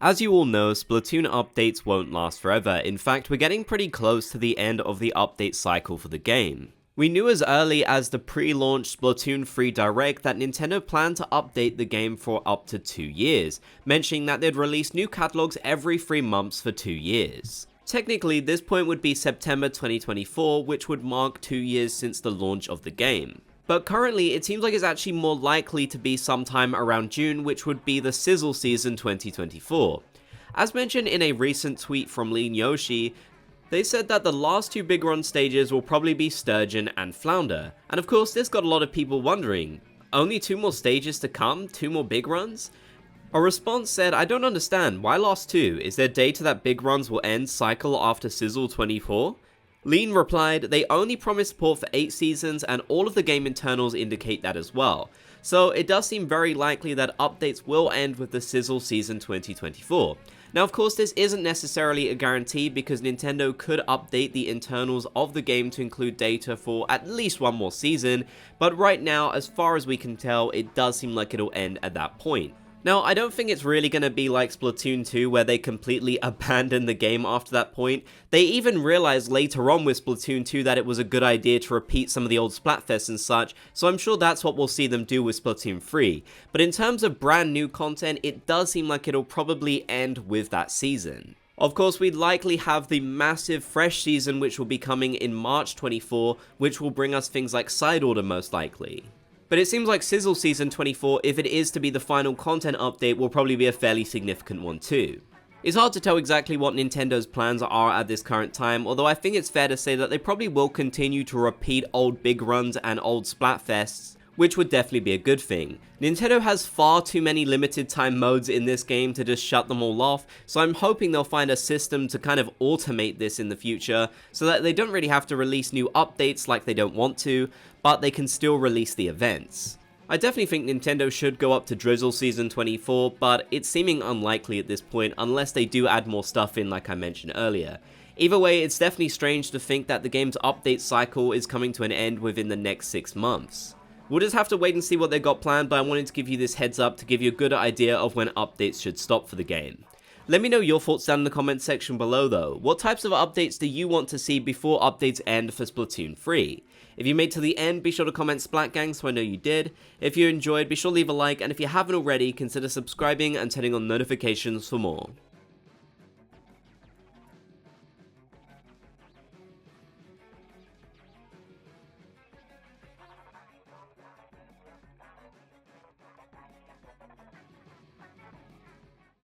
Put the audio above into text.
As you all know, Splatoon updates won't last forever. In fact, we're getting pretty close to the end of the update cycle for the game. We knew as early as the pre-launch Splatoon 3 Direct that Nintendo planned to update the game for up to 2 years, mentioning that they'd release new catalogs every 3 months for 2 years. Technically, this point would be September 2024, which would mark 2 years since the launch of the game. But currently, it seems like it's actually more likely to be sometime around June, which would be the Sizzle Season 2024. As mentioned in a recent tweet from Lean Yoshi, they said that the last 2 big run stages will probably be Sturgeon and Flounder. And of course, this got a lot of people wondering, only 2 more stages to come? 2 more big runs? A response said, I don't understand, why last 2? Is there data that big runs will end cycle after Sizzle 24? Lean replied, they only promised support for 8 seasons and all of the game internals indicate that as well. So it does seem very likely that updates will end with the Sizzle Season 2024. Now of course this isn't necessarily a guarantee because Nintendo could update the internals of the game to include data for at least 1 more season, but right now as far as we can tell it does seem like it'll end at that point. Now, I don't think it's really going to be like Splatoon 2 where they completely abandon the game after that point. They even realized later on with Splatoon 2 that it was a good idea to repeat some of the old Splatfests and such, so I'm sure that's what we'll see them do with Splatoon 3. But in terms of brand new content, it does seem like it'll probably end with that season. Of course, we'd likely have the massive fresh season which will be coming in March 24, which will bring us things like Side Order most likely. But it seems like Sizzle Season 24, if it is to be the final content update, will probably be a fairly significant one too. It's hard to tell exactly what Nintendo's plans are at this current time, although I think it's fair to say that they probably will continue to repeat old big runs and old Splatfests, which would definitely be a good thing. Nintendo has far too many limited time modes in this game to just shut them all off, so I'm hoping they'll find a system to kind of automate this in the future, so that they don't really have to release new updates like they don't want to, but they can still release the events. I definitely think Nintendo should go up to Drizzle Season 24, but it's seeming unlikely at this point unless they do add more stuff in like I mentioned earlier. Either way, it's definitely strange to think that the game's update cycle is coming to an end within the next 6 months. We'll just have to wait and see what they got planned, but I wanted to give you this heads up to give you a good idea of when updates should stop for the game. Let me know your thoughts down in the comment section below though. What types of updates do you want to see before updates end for Splatoon 3? If you made to the end, be sure to comment Splat Gang so I know you did. If you enjoyed, be sure to leave a like, and if you haven't already, consider subscribing and turning on notifications for more.